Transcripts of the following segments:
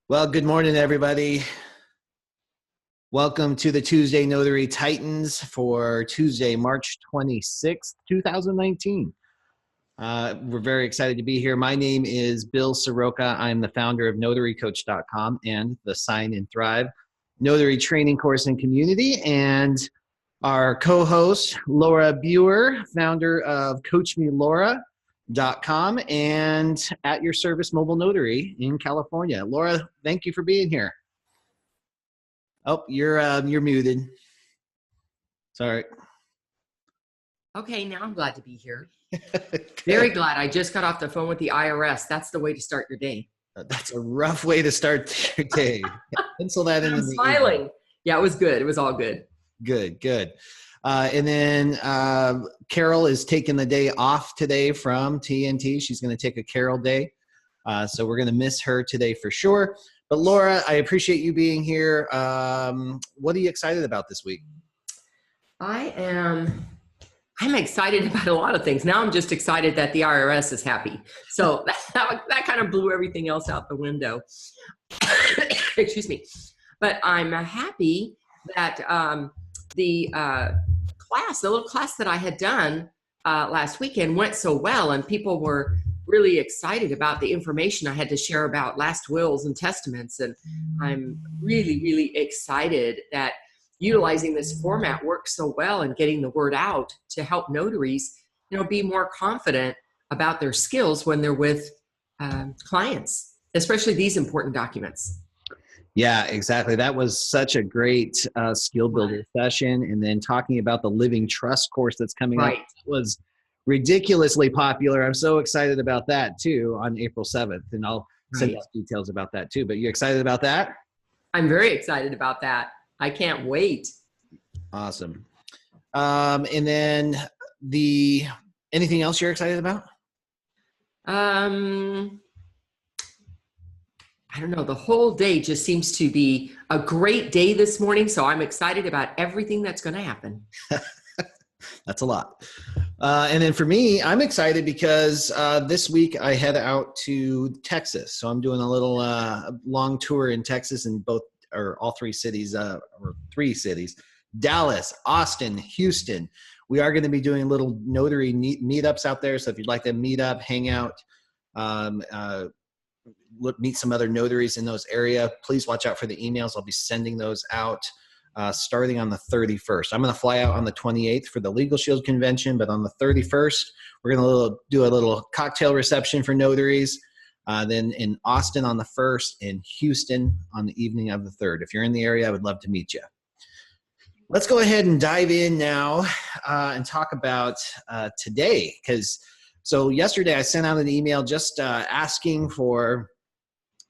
Well, good morning, everybody. Welcome to the Tuesday Notary Titans for Tuesday, March 26th, 2019. We're very excited to be here. My name is Bill Soroka. I'm the founder of NotaryCoach.com and the Sign and Thrive Notary Training Course and Community. And our co-host, Laura Biewer, founder of CoachMeLaura.com and at your service mobile notary in California. Laura, thank you for being here. Oh, you're muted. Sorry. Okay, now I'm glad to be here. Very glad. I just got off the phone with the IRS. That's the way to start your day. That's a rough way to start your day. Pencil that in. I'm smiling. Evening. Yeah, it was good. It was all good. Good. And then Carol is taking the day off today from TNT. She's going to take a Carol day. So we're going to miss her today for sure. But Laura, I appreciate you being here. What are you excited about this week? I'm excited about a lot of things. Now I'm just excited that the IRS is happy. So that kind of blew everything else out the window. Excuse me. But I'm happy that the little class that I had done last weekend went so well, and people were really excited about the information I had to share about last wills and testaments. And I'm really, really excited that utilizing this format works so well and getting the word out to help notaries, be more confident about their skills when they're with clients, especially these important documents. Yeah, exactly. That was such a great skill builder session. And then talking about the Living Trust course that's coming up was ridiculously popular. I'm so excited about that too on April 7th. And I'll send out details about that too. But you excited about that? I'm very excited about that. I can't wait. Awesome. And then anything else you're excited about? I don't know. The whole day just seems to be a great day this morning. So I'm excited about everything that's going to happen. That's a lot. And then for me, I'm excited because this week I head out to Texas. So I'm doing a little long tour in Texas in all three cities, or three cities, Dallas, Austin, Houston. We are going to be doing little notary meetups out there. So if you'd like to meet up, hang out, meet some other notaries in those areas, please watch out for the emails. I'll be sending those out starting on the 31st. I'm going to fly out on the 28th for the Legal Shield Convention, but on the 31st, we're going to do a little cocktail reception for notaries. Then in Austin on the 1st, and Houston on the evening of the 3rd. If you're in the area, I would love to meet you. Let's go ahead and dive in now and talk about today. So yesterday I sent out an email just asking for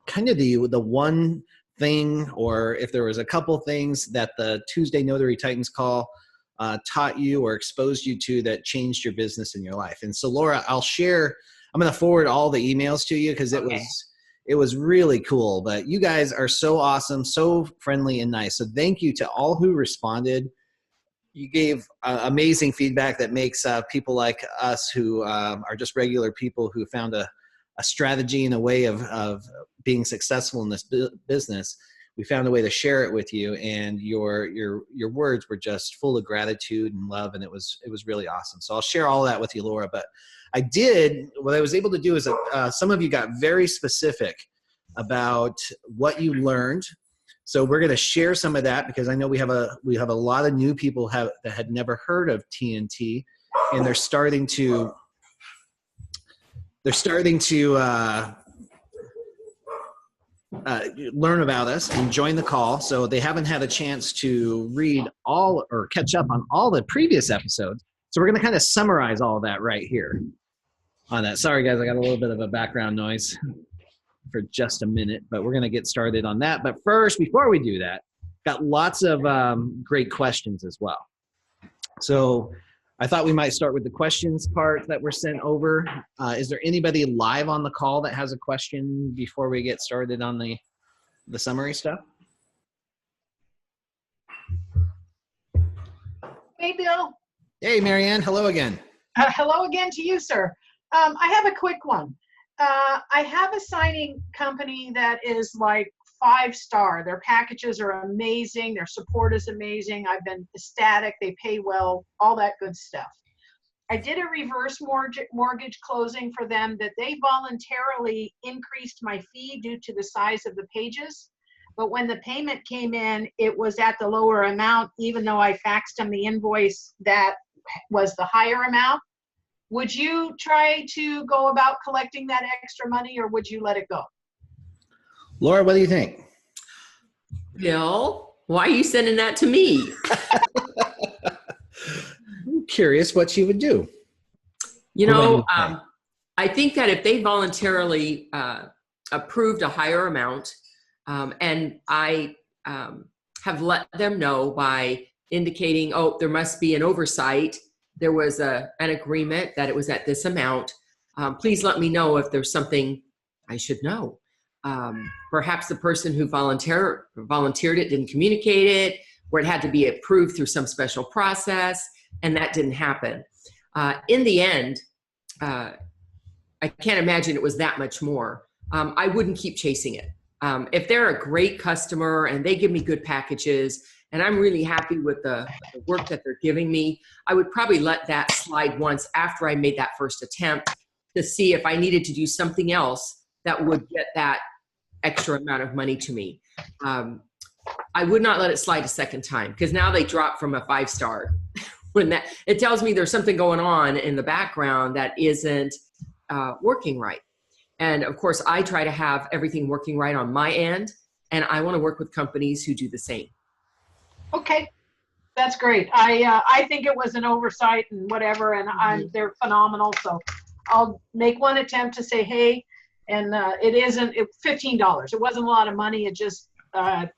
kind of the one thing, or if there was a couple things that the Tuesday Notary Titans call taught you or exposed you to that changed your business in your life. And so Laura, I'm going to forward all the emails to you because it was really cool. But you guys are so awesome, so friendly and nice. So thank you to all who responded. You gave amazing feedback that makes people like us who are just regular people who found a strategy and a way of being successful in this business. We found a way to share it with you, and your words were just full of gratitude and love, and it was really awesome. So I'll share all that with you, Laura. But what I was able to do is some of you got very specific about what you learned. So we're going to share some of that because I know we have a lot of new people that had never heard of TNT, and they're starting to learn about us and join the call. So they haven't had a chance to read all or catch up on all the previous episodes. So we're going to kind of summarize all of that right here on that. Sorry, guys, I got a little bit of a background noise for just a minute, but we're going to get started on that. But first, before we do that, got lots of great questions as well. So I thought we might start with the questions part that were sent over. Is there anybody live on the call that has a question before we get started on the summary stuff? Hey, Bill. Hey, Marianne. Hello again. Hello again to you, sir. I have a quick one. I have a signing company that is like 5-star. Their packages are amazing. Their support is amazing. I've been ecstatic. They pay well, all that good stuff. I did a reverse mortgage closing for them that they voluntarily increased my fee due to the size of the pages. But when the payment came in, it was at the lower amount, even though I faxed them the invoice that was the higher amount. Would you try to go about collecting that extra money, or would you let it go? Laura, what do you think? Bill, why are you sending that to me? I'm curious what you would do. You know, I think that if they voluntarily approved a higher amount, and I have let them know by indicating, oh, there must be an oversight. There was an agreement that it was at this amount. Please let me know if there's something I should know. Perhaps the person who volunteered it didn't communicate it, or it had to be approved through some special process, and that didn't happen. In the end, I can't imagine it was that much more. I wouldn't keep chasing it. If they're a great customer and they give me good packages and I'm really happy with the work that they're giving me, I would probably let that slide once after I made that first attempt to see if I needed to do something else that would get that extra amount of money to me. I would not let it slide a second time, because now they drop from a 5-star. When that, it tells me there's something going on in the background that isn't working right. And of course, I try to have everything working right on my end, and I want to work with companies who do the same. Okay, that's great. I think it was an oversight and whatever, and they're phenomenal. So I'll make one attempt to say, hey, and it $15. It wasn't a lot of money. It just, but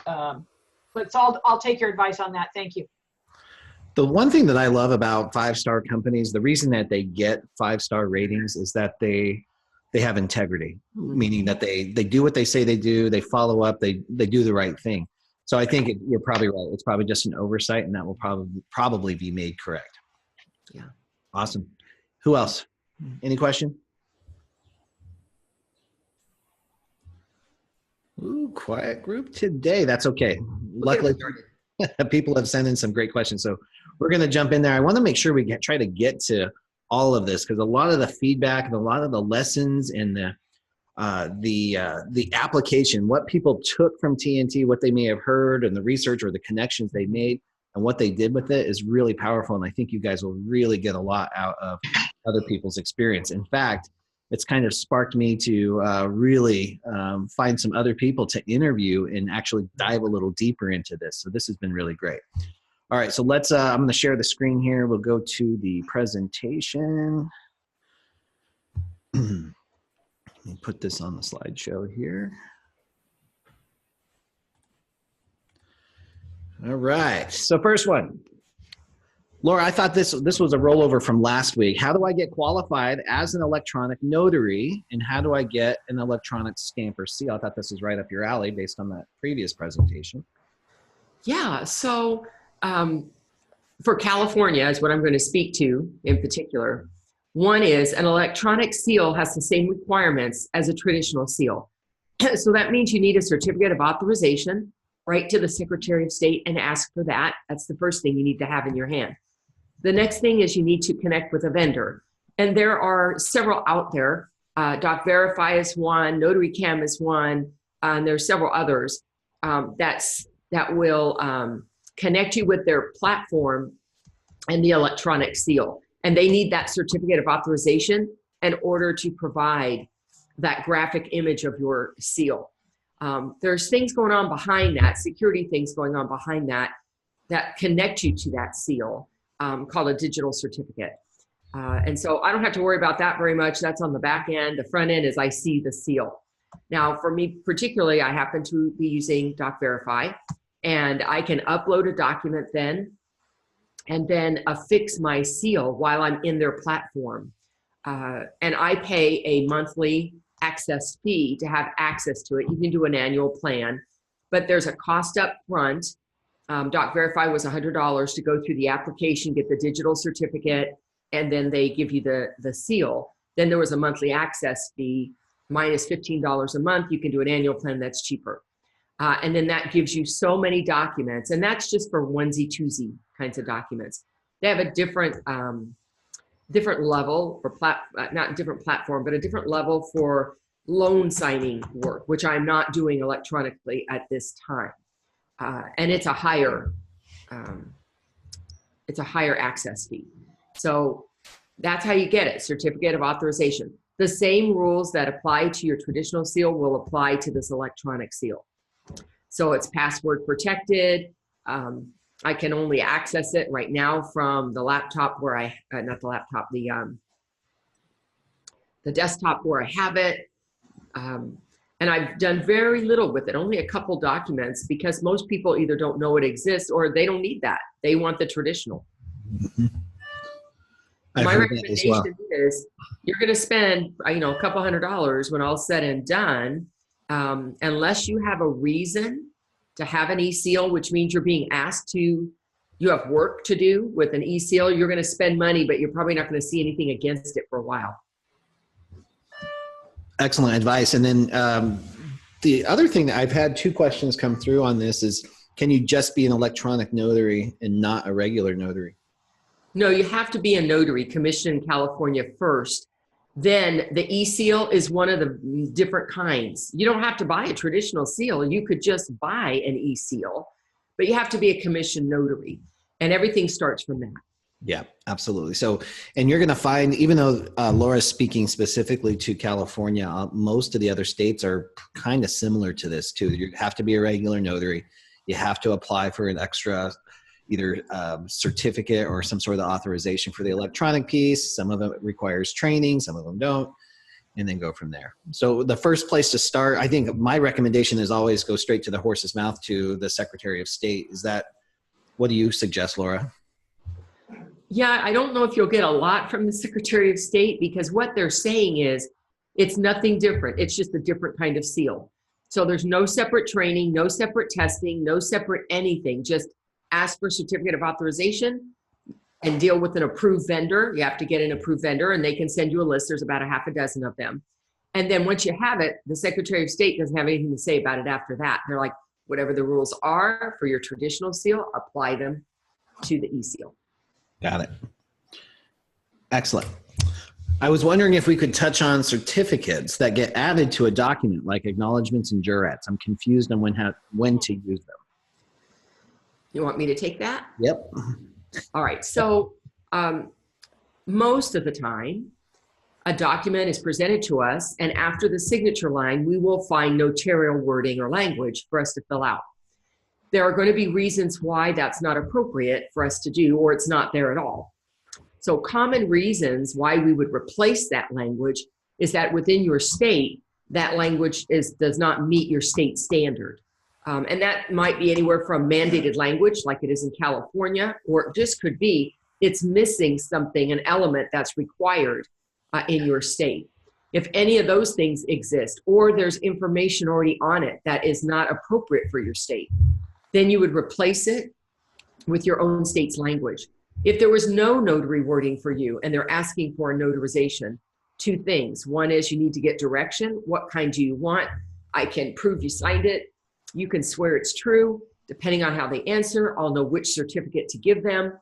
I'll take your advice on that. Thank you. The one thing that I love about 5-star companies, the reason that they get 5-star ratings is that they have integrity, meaning that they do what they say they do, they follow up, they do the right thing. So I think you're probably right. It's probably just an oversight, and that will probably be made correct. Yeah. Awesome. Who else? Any question? Ooh, quiet group today. That's okay. Luckily, people have sent in some great questions. So we're going to jump in there. I want to make sure we try to get to all of this, because a lot of the feedback and a lot of the lessons and the application, what people took from TNT, what they may have heard, and the research or the connections they made and what they did with it is really powerful. And I think you guys will really get a lot out of other people's experience. In fact, it's kind of sparked me to really find some other people to interview and actually dive a little deeper into this. So this has been really great. All right, so let's, I'm going to share the screen here. We'll go to the presentation. Let me put this on the slideshow here. All right, so first one. Laura, I thought this was a rollover from last week. How do I get qualified as an electronic notary, and how do I get an electronic stamp or seal? I thought this was right up your alley based on that previous presentation. Yeah, so for California is what I'm going to speak to in particular. One is an electronic seal has the same requirements as a traditional seal. So that means you need a certificate of authorization, write to the Secretary of State and ask for that. That's the first thing you need to have in your hand. The next thing is you need to connect with a vendor. And there are several out there. DocVerify is one, Notary Cam is one, and there's several others that will connect you with their platform and the electronic seal. And they need that certificate of authorization in order to provide that graphic image of your seal. There's things going on behind that, security things going on behind that, that connect you to that seal, called a digital certificate. And so I don't have to worry about that very much. That's on the back end. The front end is I see the seal. Now, for me particularly, I happen to be using DocVerify, and I can upload a document then, and then affix my seal while I'm in their platform. And I pay a monthly access fee to have access to it. You can do an annual plan, but there's a cost up front. DocVerify was $100 to go through the application, get the digital certificate, and then they give you the seal. Then there was a monthly access fee minus $15 a month. You can do an annual plan that's cheaper. And then that gives you so many documents, and that's just for onesie, twosie kinds of documents. They have a different level for not different platform, but a different level for loan signing work, which I'm not doing electronically at this time. And it's a higher access fee. So that's how you get it, certificate of authorization. The same rules that apply to your traditional seal will apply to this electronic seal. So it's password protected. I can only access it right now from the laptop where not the laptop, the desktop where I have it. And I've done very little with it, only a couple documents, because most people either don't know it exists or they don't need that. They want the traditional. Mm-hmm. My recommendation is you're going to spend, a couple $100 when all's said and done, unless you have a reason to have an e-seal, which means you're being asked to, you have work to do with an e-seal. You're going to spend money, but you're probably not going to see anything against it for a while. Excellent advice. And then the other thing that I've had 2 questions come through on this is, can you just be an electronic notary and not a regular notary? No, you have to be a notary commissioned in California first. Then the e-seal is one of the different kinds. You don't have to buy a traditional seal. You could just buy an e-seal, but you have to be a commissioned notary, and everything starts from that. Yeah, absolutely. So, and you're going to find, even though Laura's speaking specifically to California, most of the other states are kind of similar to this too. You have to be a regular notary. You have to apply for an extra either certificate or some sort of authorization for the electronic piece. Some of it requires training, some of them don't, and then go from there. So the first place to start, I think my recommendation is always go straight to the horse's mouth, to the Secretary of State. What do you suggest, Laura? Yeah, I don't know if you'll get a lot from the Secretary of State, because what they're saying is it's nothing different. It's just a different kind of seal. So there's no separate training, no separate testing, no separate anything. Just ask for certificate of authorization and deal with an approved vendor. You have to get an approved vendor, and they can send you a list. There's about a half a dozen of them. And then once you have it, the Secretary of State doesn't have anything to say about it after that. They're like, whatever the rules are for your traditional seal, apply them to the e-seal. Got it. Excellent. I was wondering if we could touch on certificates that get added to a document, like acknowledgments and jurats. I'm confused on when to use them. You want me to take that? Yep. All right. So most of the time, a document is presented to us, and after the signature line, we will find notarial wording or language for us to fill out. There are going to be reasons why that's not appropriate for us to do, or it's not there at all. So common reasons why we would replace that language is that within your state, that language does not meet your state standard. And that might be anywhere from mandated language, like it is in California, or it just could be it's missing something, an element that's required in your state. If any of those things exist, or there's information already on it that is not appropriate for your state, then you would replace it with your own state's language. If there was no notary wording for you and they're asking for a notarization, 2 things. One is you need to get direction. What kind do you want? I can prove you signed it. You can swear it's true. Depending on how they answer, I'll know which certificate to give them.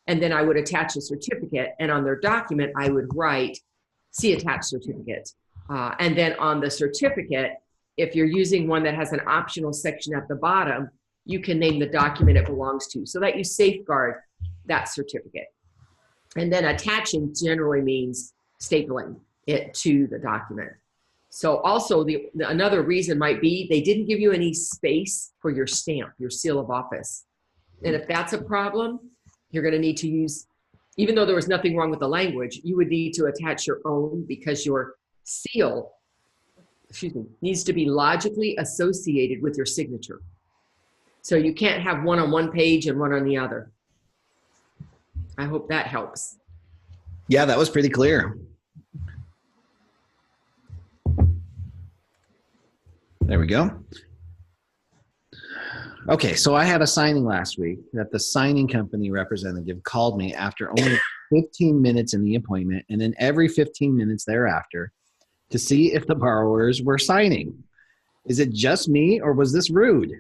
And then I would attach a certificate, and on their document, I would write, see attached certificate. And then on the certificate, if you're using one that has an optional section at the bottom, you can name the document it belongs to, so that you safeguard that certificate. And then attaching generally means stapling it to the document. So also another reason might be they didn't give you any space for your stamp, your seal of office. And if that's a problem, you're going to need to use, even though there was nothing wrong with the language, you would need to attach your own, because your seal, needs to be logically associated with your signature. So you can't have one on one page and one on the other. I hope that helps. Yeah, that was pretty clear. There we go. Okay, so I had a signing last week that the signing company representative called me after only 15 minutes in the appointment, and then every 15 minutes thereafter, to see if the borrowers were signing. Is it just me, or was this rude?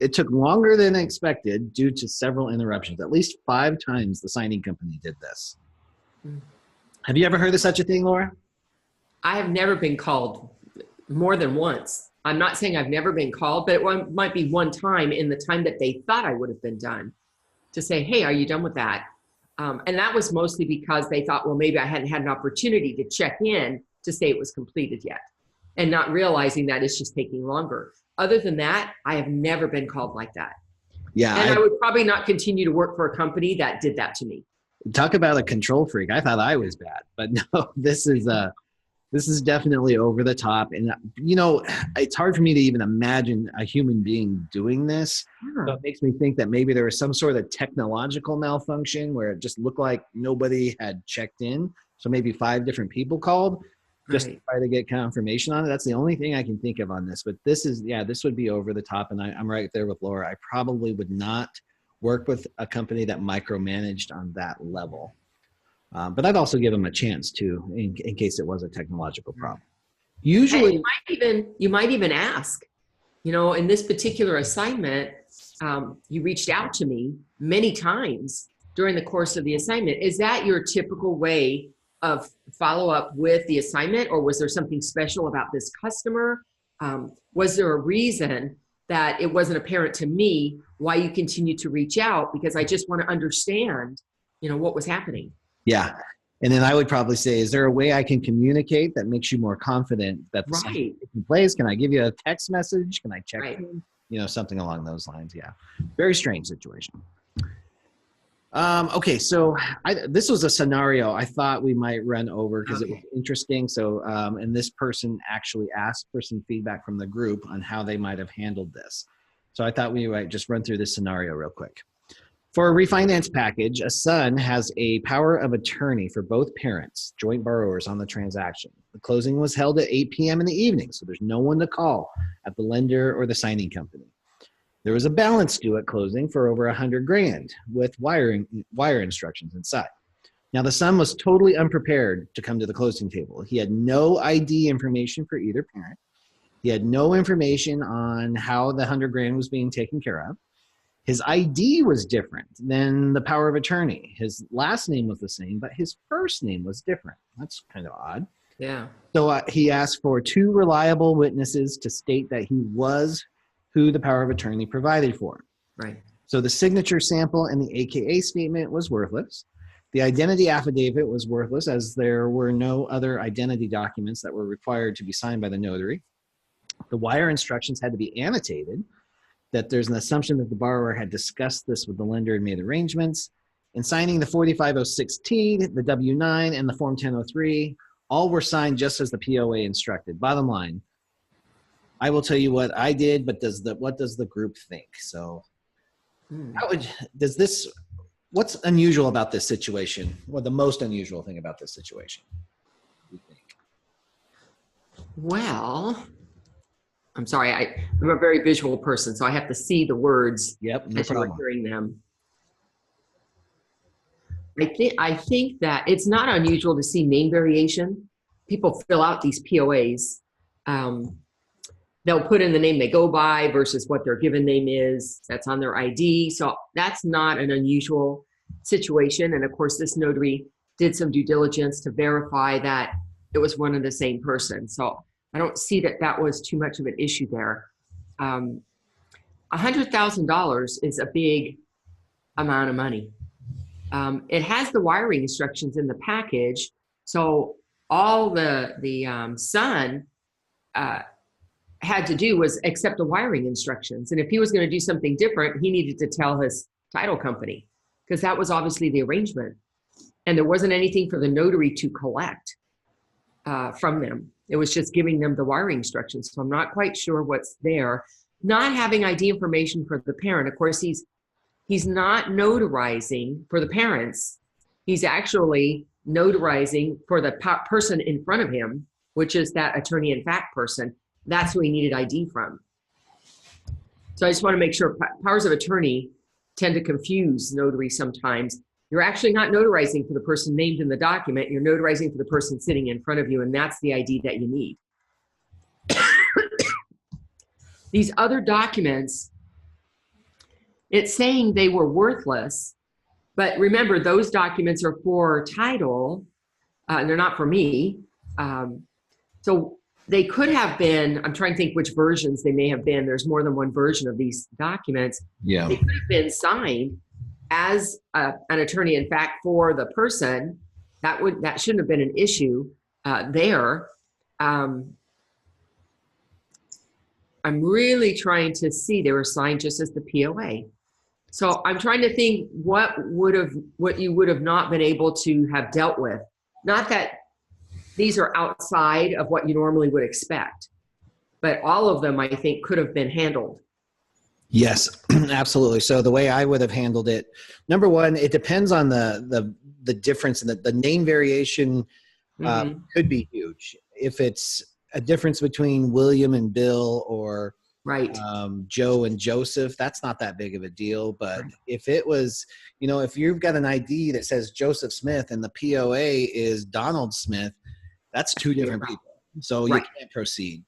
It took longer than expected due to several interruptions. At least 5 times the signing company did this. Have you ever heard of such a thing, Laura? I have never been called more than once. I'm not saying I've never been called, but it might be one time in the time that they thought I would have been done to say, hey, are you done with that? And that was mostly because they thought, well, maybe I hadn't had an opportunity to check in to say it was completed yet, and not realizing that it's just taking longer. Other than that, I have never been called like that. Yeah. And I would probably not continue to work for a company that did that to me. Talk about a control freak. I thought I was bad, but no, this is definitely over the top. And, you know, it's hard for me to even imagine a human being doing this. Yeah. So it makes me think that maybe there was some sort of technological malfunction where it just looked like nobody had checked in. So maybe 5 different people called just to try to get confirmation on it. That's the only thing I can think of on this. But this would be over the top. And I'm right there with Laura. I probably would not work with a company that micromanaged on that level. But I'd also give them a chance too, in case it was a technological problem. Usually, you might even ask, you know, in this particular assignment, you reached out to me many times during the course of the assignment. Is that your typical way of follow up with the assignment, or was there something special about this customer? Was there a reason that it wasn't apparent to me why you continue to reach out? Because I just want to understand, you know, what was happening. Yeah. And then I would probably say, is there a way I can communicate that makes you more confident that the Right. taking place? Can I give you a text message? Can I check Right. in? You know, something along those lines. Yeah. Very strange situation. Okay. So this was a scenario I thought we might run over because it was interesting. So, and this person actually asked for some feedback from the group on how they might have handled this. So I thought we might just run through this scenario real quick. For a refinance package, a son has a power of attorney for both parents, joint borrowers on the transaction. The closing was held at 8 p.m. in the evening, so there's no one to call at the lender or the signing company. There was a balance due at closing for over $100,000 with wire instructions inside. Now, the son was totally unprepared to come to the closing table. He had no ID information for either parent. He had no information on how the $100,000 was being taken care of. His ID was different than the power of attorney. His last name was the same, but his first name was different. That's kind of odd. Yeah. So he asked for 2 reliable witnesses to state that he was who the power of attorney provided for. Right. So the signature sample and the AKA statement was worthless. The identity affidavit was worthless as there were no other identity documents that were required to be signed by the notary. The wire instructions had to be annotated, that there's an assumption that the borrower had discussed this with the lender and made arrangements. And signing the 4506T, the W-9, and the Form 1003, all were signed just as the POA instructed. Bottom line, I will tell you what I did, but what does the group think? So what's unusual about this situation? What the most unusual thing about this situation, do you think? Well, I'm sorry, I'm a very visual person, so I have to see the words as you're hearing them. I think that it's not unusual to see name variation. People fill out these POAs. They'll put in the name they go by versus what their given name is. That's on their ID. So that's not an unusual situation. And of course, this notary did some due diligence to verify that it was one and the same person. So I don't see that that was too much of an issue there. $100,000 is a big amount of money. It has the wiring instructions in the package. So all the son had to do was accept the wiring instructions. And if he was going to do something different, he needed to tell his title company, because that was obviously the arrangement. And there wasn't anything for the notary to collect from them. It was just giving them the wiring instructions. So I'm not quite sure what's there. Not having ID information for the parent. Of course, he's not notarizing for the parents. He's actually notarizing for the person in front of him, which is that attorney in fact person. That's who he needed ID from. So I just want to make sure powers of attorney tend to confuse notaries sometimes. you're actually not notarizing for the person named in the document. You're notarizing for the person sitting in front of you, and that's the ID that you need. These other documents, it's saying they were worthless, but remember, those documents are for title, and they're not for me. So they could have been, I'm trying to think which versions they may have been. There's more than one version of these documents. Yeah. They could have been signed as an attorney, in fact, for the person. That shouldn't have been an issue there. I'm really trying to see, they were signed just as the POA. So I'm trying to think what you would have not been able to have dealt with. Not that these are outside of what you normally would expect, but all of them, I think, could have been handled. Yes, absolutely. So the way I would have handled it, number one, it depends on the difference in the name variation. Could be huge. If it's a difference between William and Bill, or right, Joe and Joseph, that's not that big of a deal. But right. If it was, if you've got an ID that says Joseph Smith and the POA is Donald Smith, that's two different people. So right. You can't proceed.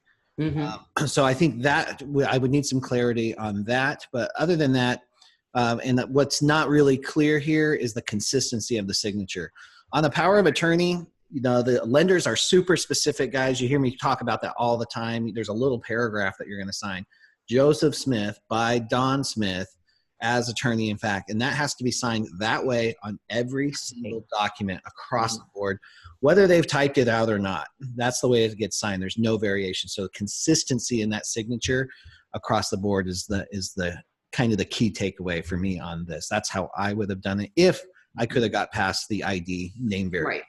So I think that I would need some clarity on that. But other than that, and what's not really clear here is the consistency of the signature. On the power of attorney, the lenders are super specific, guys. You hear me talk about that all the time. There's a little paragraph that you're going to sign. Joseph Smith by Don Smith as attorney, in fact. And that has to be signed that way on every single document across the board, whether they've typed it out or not. That's the way it gets signed. There's no variation. So consistency in that signature across the board is the kind of the key takeaway for me on this. That's how I would have done it if I could have got past the ID name variation. Right.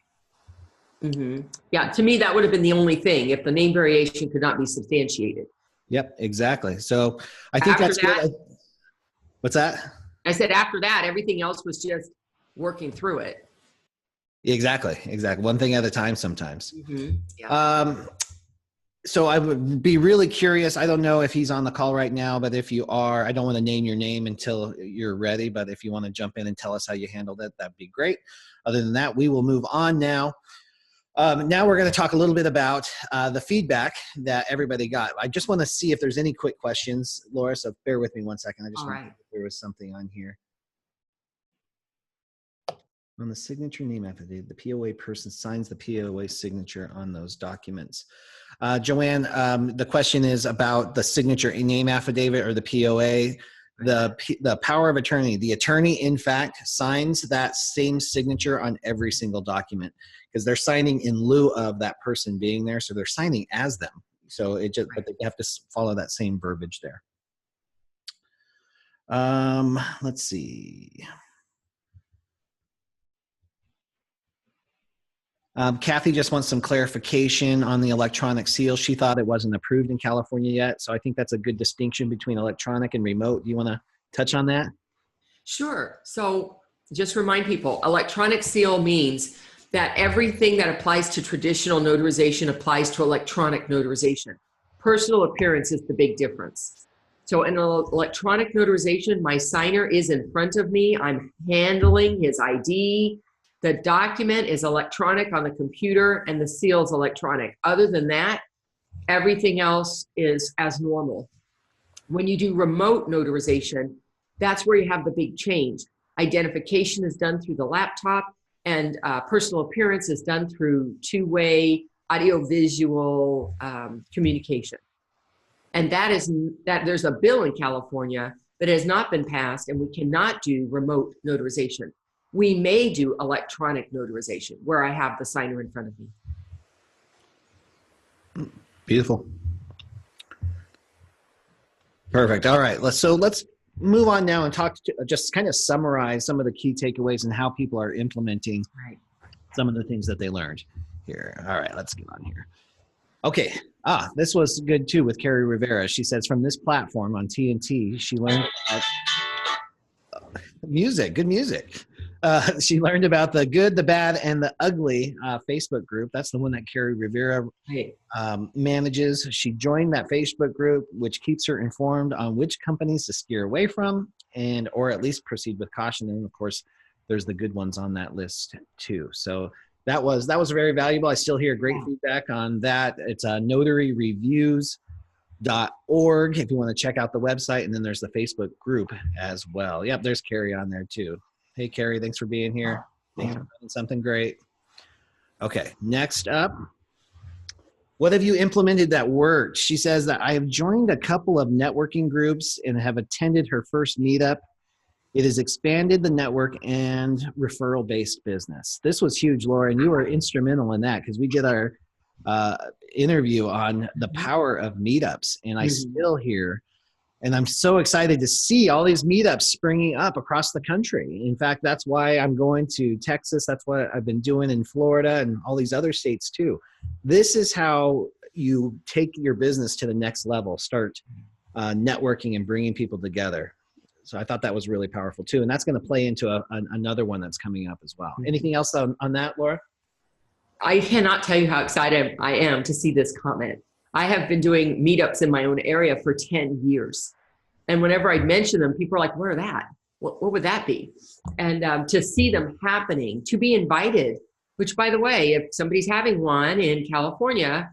Yeah, to me, that would have been the only thing if the name variation could not be substantiated. Yep, exactly. So I think that's good. What's that? I said after that, everything else was just working through it. Exactly. One thing at a time sometimes. Yeah. So I would be really curious. I don't know if he's on the call right now, but if you are, I don't want to name your name until you're ready. But if you want to jump in and tell us how you handled it, that'd be great. Other than that, we will move on now. Now we're going to talk a little bit about the feedback that everybody got. I just want to see if there's any quick questions, Laura, so bear with me one second. I just want to see if there was something on here. On the signature name affidavit, the POA person signs the POA signature on those documents. Joanne, the question is about the signature name affidavit or the POA. The power of attorney, the attorney, in fact, signs that same signature on every single document because they're signing in lieu of that person being there. So they're signing as them. So but they have to follow that same verbiage there. Let's see. Kathy just wants some clarification on the electronic seal. She thought it wasn't approved in California yet. So I think that's a good distinction between electronic and remote. Do you want to touch on that? Sure. So just remind people, electronic seal means that everything that applies to traditional notarization applies to electronic notarization. Personal appearance is the big difference. So in electronic notarization, my signer is in front of me. I'm handling his ID. The document is electronic on the computer and the seal is electronic. Other than that, everything else is as normal. When you do remote notarization, that's where you have the big change. Identification is done through the laptop and personal appearance is done through two-way audio-visual communication. And that there's a bill in California that has not been passed and we cannot do remote notarization. We may do electronic notarization where I have the signer in front of me. Beautiful. Perfect. All right. Let's move on now and just kind of summarize some of the key takeaways and how people are implementing some of the things that they learned here. All right. Let's get on here. Okay. This was good too with Carrie Rivera. She says from this platform on TNT, she learned about good music. She learned about the good, the bad, and the ugly Facebook group. That's the one that Carrie Rivera manages. She joined that Facebook group, which keeps her informed on which companies to steer away from or at least proceed with caution. And of course, there's the good ones on that list too. So that was very valuable. I still hear great feedback on that. It's notaryreviews.org if you want to check out the website. And then there's the Facebook group as well. Yep, there's Carrie on there too. Hey, Carrie, thanks for being here. Thanks for doing something great. Okay, next up. What have you implemented that worked? She says that I have joined a couple of networking groups and have attended her first meetup. It has expanded the network and referral-based business. This was huge, Laura, and you were instrumental in that because we did our interview on the power of meetups, and I still hear, and I'm so excited to see all these meetups springing up across the country. In fact, that's why I'm going to Texas. That's what I've been doing in Florida and all these other states too. This is how you take your business to the next level, start networking and bringing people together. So I thought that was really powerful too. And that's going to play into another one that's coming up as well. Anything else on that, Laura? I cannot tell you how excited I am to see this comment. I have been doing meetups in my own area for 10 years. And whenever I mention them, people are like, where are that? What would that be? And to see them happening, to be invited, which by the way, if somebody's having one in California,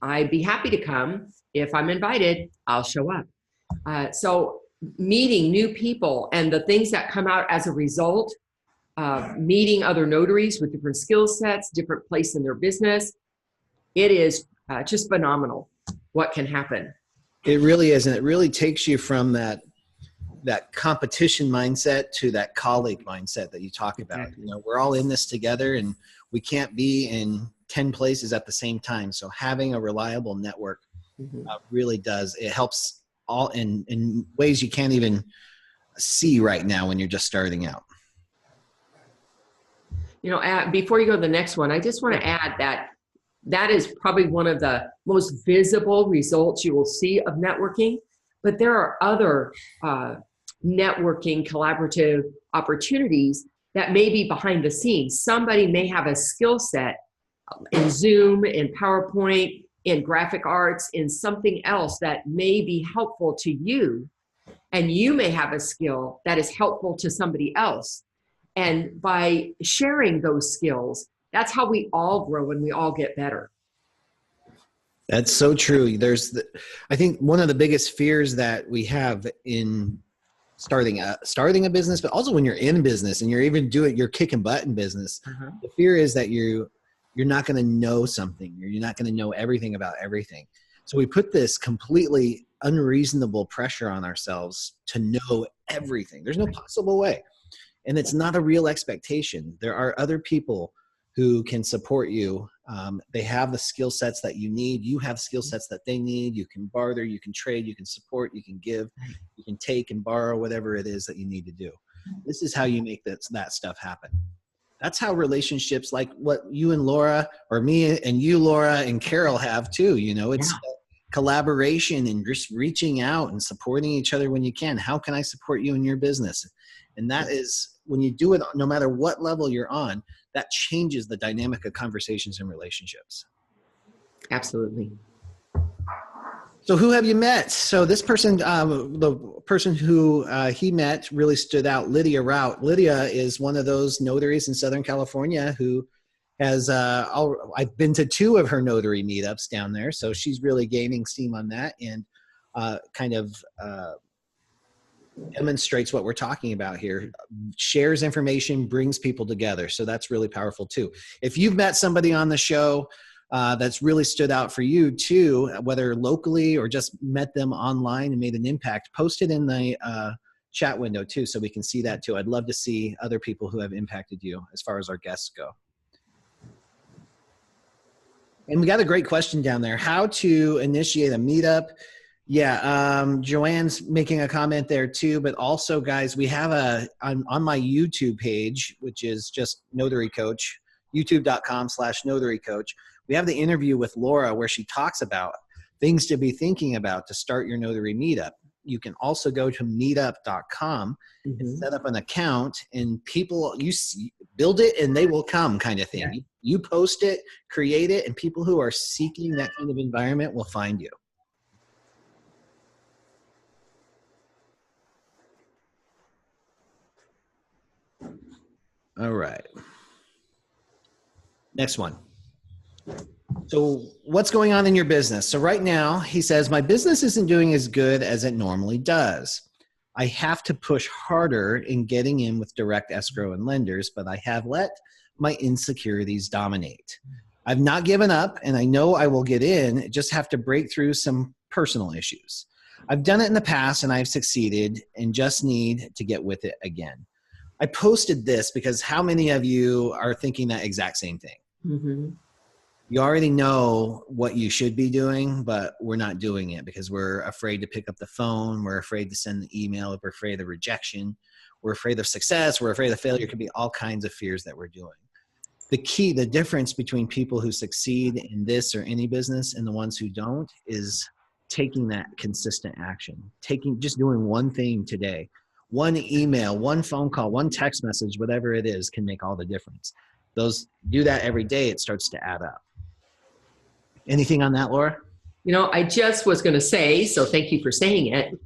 I'd be happy to come. If I'm invited, I'll show up. So meeting new people and the things that come out as a result, meeting other notaries with different skill sets, different place in their business, it is just phenomenal what can happen. It really is, and it really takes you from that competition mindset to that colleague mindset that you talk about. Exactly. You know, we're all in this together, and we can't be in 10 places at the same time. So having a reliable network really does. It helps all in ways you can't even see right now when you're just starting out. You know, before you go to the next one, I just want to add that is probably one of the most visible results you will see of networking, but there are other networking collaborative opportunities that may be behind the scenes. Somebody may have a skill set in Zoom, in PowerPoint, in graphic arts, in something else that may be helpful to you, and you may have a skill that is helpful to somebody else. And by sharing those skills, that's how we all grow and we all get better. That's so true. I think one of the biggest fears that we have in starting a business, but also when you're in business and you're even you're kicking butt in business, the fear is that you're not going to know something. You're not going to know everything about everything. So we put this completely unreasonable pressure on ourselves to know everything. There's no possible way. And it's not a real expectation. There are other people who can support you. They have the skill sets that you need. You have skill sets that they need. You can barter, you can trade, you can support, you can give, you can take and borrow whatever it is that you need to do. This is how you make that stuff happen. That's how relationships like what you and Laura, or me and you, Laura, and Carol have too. You know, it's collaboration and just reaching out and supporting each other when you can. How can I support you in your business? And that is, when you do it, no matter what level you're on, that changes the dynamic of conversations and relationships. Absolutely. So who have you met? So this person, the person who he met really stood out, Lydia Rout. Lydia is one of those notaries in Southern California who has, I've been to 2 of her notary meetups down there. So she's really gaining steam on that and demonstrates what we're talking about here, shares information, brings people together. So that's really powerful too. If you've met somebody on the show that's really stood out for you too, whether locally or just met them online and made an impact, post it in the chat window too, so we can see that too. I'd love to see other people who have impacted you as far as our guests go. And we got a great question down there. How to initiate a meetup. Yeah, Joanne's making a comment there too, but also guys, we have on my YouTube page, which is just Notary Coach, youtube.com/Notary Coach. We have the interview with Laura where she talks about things to be thinking about to start your notary meetup. You can also go to meetup.com and set up an account, and people, build it and they will come kind of thing. Yeah. You post it, create it, and people who are seeking that kind of environment will find you. All right. Next one. So what's going on in your business? So right now, he says, my business isn't doing as good as it normally does. I have to push harder in getting in with direct escrow and lenders, but I have let my insecurities dominate. I've not given up, and I know I will get in, just have to break through some personal issues. I've done it in the past, and I've succeeded, and just need to get with it again. I posted this because how many of you are thinking that exact same thing? Mm-hmm. You already know what you should be doing, but we're not doing it because we're afraid to pick up the phone. We're afraid to send the email. We're afraid of rejection. We're afraid of success. We're afraid of failure. It could be all kinds of fears that we're doing. The difference between people who succeed in this or any business and the ones who don't is taking that consistent action, just doing one thing today. One email, one phone call, one text message, whatever it is, can make all the difference. Do that every day, it starts to add up. Anything on that, Laura? I just was going to say, so thank you for saying it,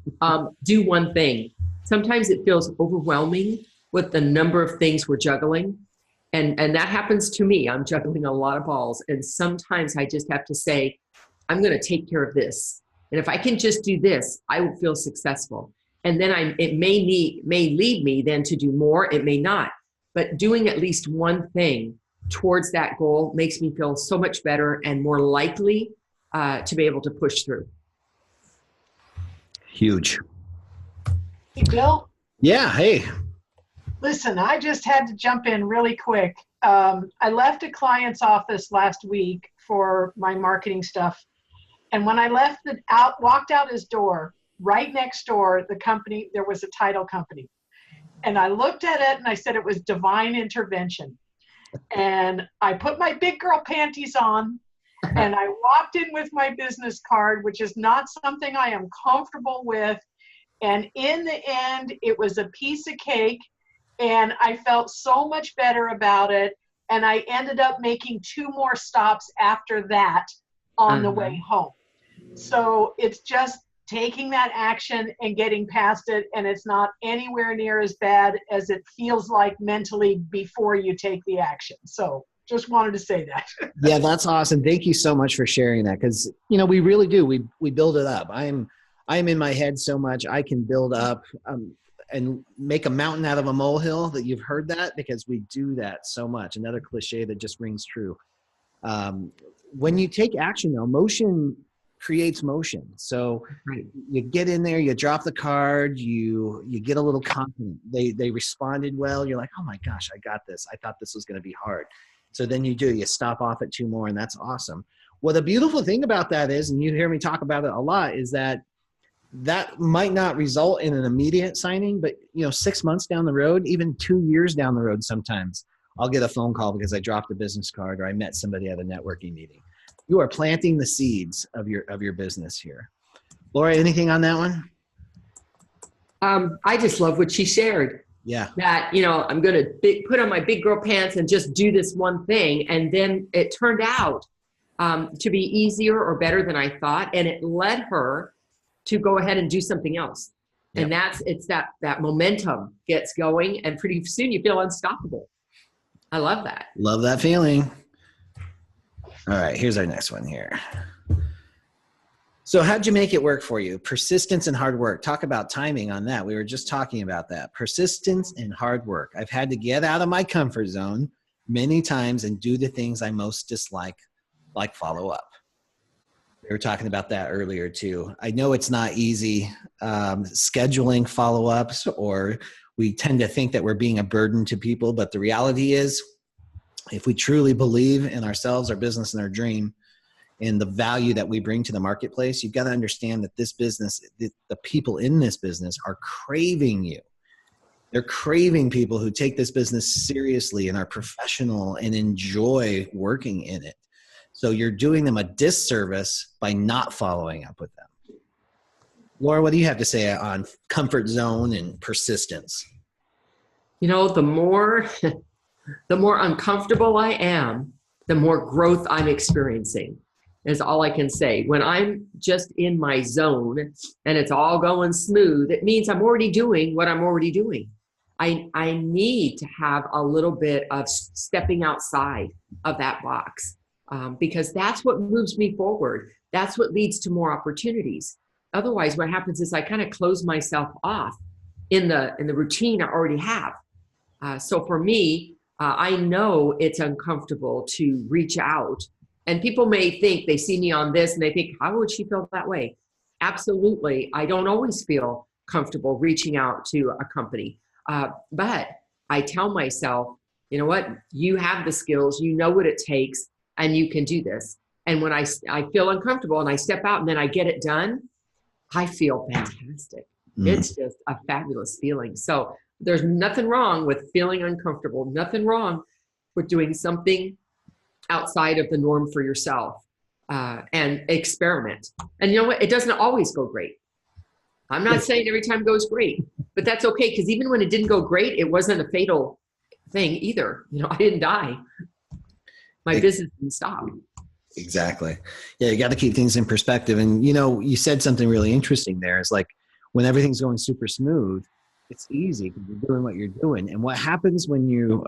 do one thing. Sometimes it feels overwhelming with the number of things we're juggling. And that happens to me. I'm juggling a lot of balls. And sometimes I just have to say, I'm going to take care of this. And if I can just do this, I will feel successful. And then it may lead me then to do more. It may not. But doing at least one thing towards that goal makes me feel so much better and more likely to be able to push through. Huge. Hey, Bill? Yeah, hey. Listen, I just had to jump in really quick. I left a client's office last week for my marketing stuff. And when I walked out his door, right next door, the company, there was a title company. And I looked at it and I said it was divine intervention. And I put my big girl panties on and I walked in with my business card, which is not something I am comfortable with. And in the end, it was a piece of cake and I felt so much better about it. And I ended up making 2 more stops after that on the way home. So it's just taking that action and getting past it, and it's not anywhere near as bad as it feels like mentally before you take the action. So just wanted to say that. Yeah, that's awesome. Thank you so much for sharing that, because we really do. We build it up. I'm in my head so much. I can build up and make a mountain out of a molehill. That you've heard that, because we do that so much. Another cliche that just rings true. When you take action, though, motion creates motion. So you get in there, you drop the card, you get a little confident. They responded well. You're like, oh my gosh, I got this. I thought this was going to be hard. So then you stop off at 2 more, and that's awesome. Well, the beautiful thing about that is, and you hear me talk about it a lot, is that might not result in an immediate signing, but 6 months down the road, even 2 years down the road, sometimes I'll get a phone call because I dropped a business card or I met somebody at a networking meeting. You are planting the seeds of your business here. Laura, anything on that one? I just love what she shared. Yeah. That, I'm going to put on my big girl pants and just do this one thing. And then it turned out to be easier or better than I thought. And it led her to go ahead and do something else. Yep. And it's that momentum gets going, and pretty soon you feel unstoppable. I love that. Love that feeling. All right, here's our next one here. So how'd you make it work for you? Persistence and hard work. Talk about timing on that. We were just talking about that. Persistence and hard work. I've had to get out of my comfort zone many times and do the things I most dislike, like follow up. We were talking about that earlier too. I know it's not easy scheduling follow-ups, or we tend to think that we're being a burden to people, but the reality is, if we truly believe in ourselves, our business, and our dream, and the value that we bring to the marketplace, you've got to understand that this business, the people in this business are craving you. They're craving people who take this business seriously and are professional and enjoy working in it. So you're doing them a disservice by not following up with them. Laura, what do you have to say on comfort zone and persistence? The more uncomfortable I am, the more growth I'm experiencing, is all I can say. When I'm just in my zone and it's all going smooth, it means I'm already doing what I'm already doing. I need to have a little bit of stepping outside of that box, because that's what moves me forward. That's what leads to more opportunities. Otherwise, what happens is I kind of close myself off in the routine I already have. So for me, I know it's uncomfortable to reach out, and people may think they see me on this and they think, how would she feel that way? Absolutely. I don't always feel comfortable reaching out to a company. But I tell myself, you know what, you have the skills, you know what it takes, and you can do this. And when I feel uncomfortable and I step out and then I get it done, I feel fantastic. It's just a fabulous feeling. So there's nothing wrong with feeling uncomfortable, nothing wrong with doing something outside of the norm for yourself, and experiment. And you know what? It doesn't always go great. I'm not saying every time goes great, but that's okay, because even when it didn't go great, it wasn't a fatal thing either. You know, I didn't die. My business didn't stop. Exactly. Yeah, you got to keep things in perspective. And, you know, you said something really interesting there. It's like when everything's going super smooth, it's easy because you're doing what you're doing. And what happens when you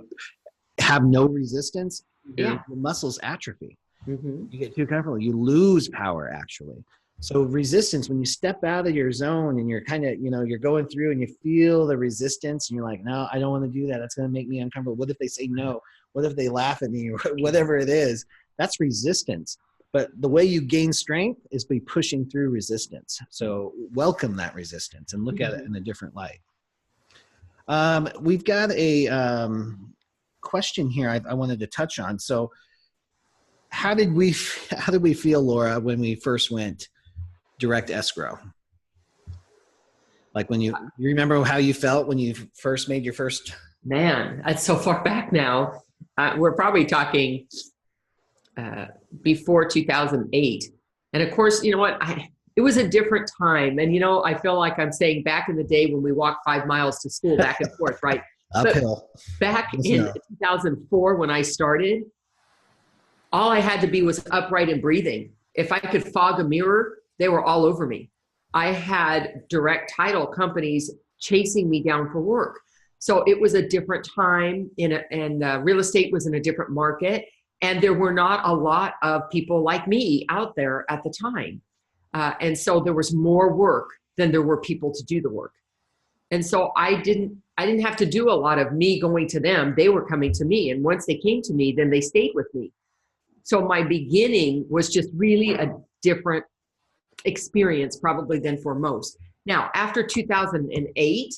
have no resistance? Your muscles atrophy. You get too comfortable. You lose power, actually. So resistance, when you step out of your zone and you're kind of, you know, you're going through and you feel the resistance and you're like, no, I don't want to do that. That's going to make me uncomfortable. What if they say no? What if they laugh at me? Whatever it is, that's resistance. But the way you gain strength is by pushing through resistance. So welcome that resistance and look at it in a different light. We've got a question here I wanted to touch on. So how did we feel, Laura, when we first went direct escrow? Like when you remember how you felt when you first made your first? Man, that's so far back now. We're probably talking before 2008. And of course, you know what? It was a different time. And, you know, I feel like I'm saying back in the day when we walked 5 miles to school back and forth, right? Uphill. But back in 2004, when I started, all I had to be was upright and breathing. If I could fog a mirror, they were all over me. I had direct title companies chasing me down for work. So it was a different time, and real estate was in a different market. And there were not a lot of people like me out there at the time. And so there was more work than there were people to do the work. And so I didn't have to do a lot of me going to them. They were coming to me. And once they came to me, then they stayed with me. So my beginning was just really a different experience probably than for most. Now, after 2008,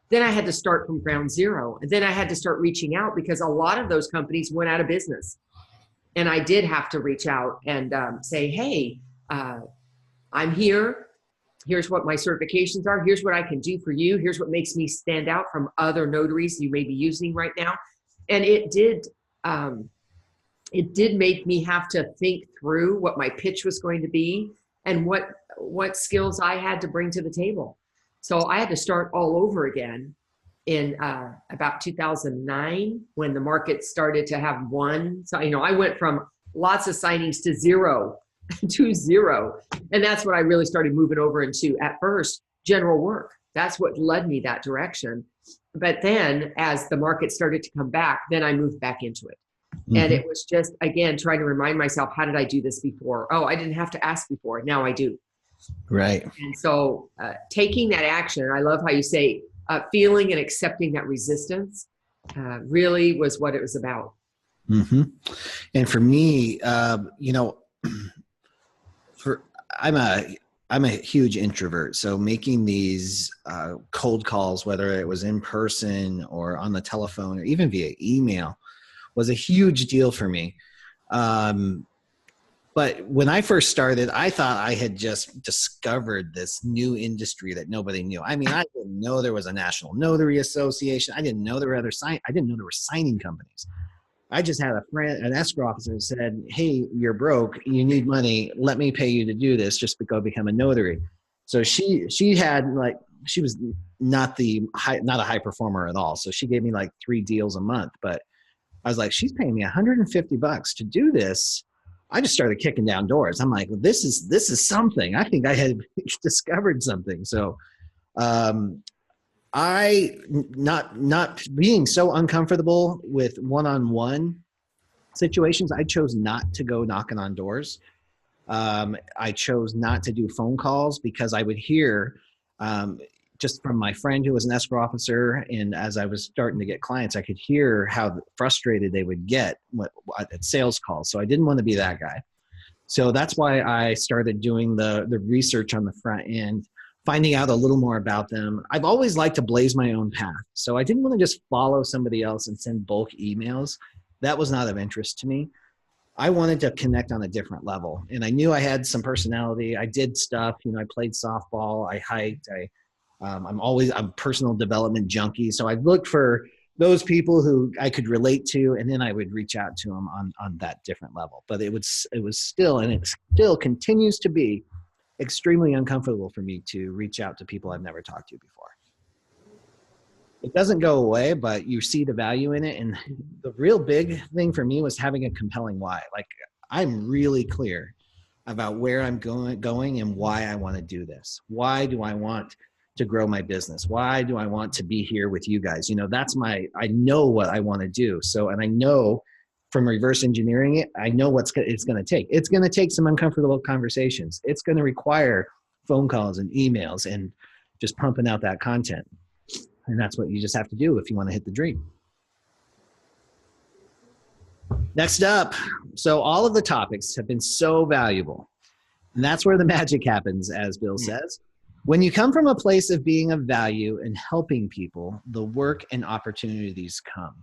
then I had to start from ground zero. And then I had to start reaching out because a lot of those companies went out of business. And I did have to reach out and say, hey, I'm here. Here's what my certifications are. Here's what I can do for you. Here's what makes me stand out from other notaries you may be using right now. And it did make me have to think through what my pitch was going to be and what skills I had to bring to the table. So I had to start all over again in about 2009 when the market started to have one. So, you know, I went from lots of signings to zero. And that's what I really started moving over into at first, general work. That's what led me that direction. But then as the market started to come back, then I moved back into it. And it was just, again, trying to remind myself, how did I do this before? Oh, I didn't have to ask before. Now I do. Right. And so taking that action, I love how you say feeling and accepting that resistance really was what it was about. And for me, you know, I'm a huge introvert. So making these cold calls, whether it was in person or on the telephone or even via email, was a huge deal for me. But when I first started, I thought I had just discovered this new industry that nobody knew. I mean, I didn't know there was a National Notary Association. I didn't know there were I didn't know there were signing companies. I just had a friend, an escrow officer, who said, "Hey, you're broke. You need money. Let me pay you to do this. Just to go become a notary." So she had like, she was not a high performer at all. So she gave me like 3 deals a month. But I was like, she's paying me $150 to do this. I just started kicking down doors. I'm like, well, this is something. I think I had discovered something. So Not being so uncomfortable with one-on-one situations, I chose not to go knocking on doors. I chose not to do phone calls because I would hear just from my friend who was an escrow officer, and as I was starting to get clients, I could hear how frustrated they would get at sales calls. So I didn't want to be that guy. So that's why I started doing the research on the front end, finding out a little more about them. I've always liked to blaze my own path. So I didn't want to just follow somebody else and send bulk emails. That was not of interest to me. I wanted to connect on a different level. And I knew I had some personality. I did stuff, I played softball, I hiked, I'm a personal development junkie. So I looked for those people who I could relate to, and then I would reach out to them on that different level. But it was still, and it still continues to be, extremely uncomfortable for me to reach out to people I've never talked to before. It doesn't go away, but you see the value in it. And the real big thing for me was having a compelling why. Like, I'm really clear about where I'm going and why I want to do this. Why do I want to grow my business? Why do I want to be here with you guys? I know what I want to do. So, and I know from reverse engineering it, I know it's going to take. It's going to take some uncomfortable conversations. It's going to require phone calls and emails and just pumping out that content. And that's what you just have to do if you want to hit the dream. Next up, so all of the topics have been so valuable. And that's where the magic happens, as Bill says. When you come from a place of being of value and helping people, the work and opportunities come.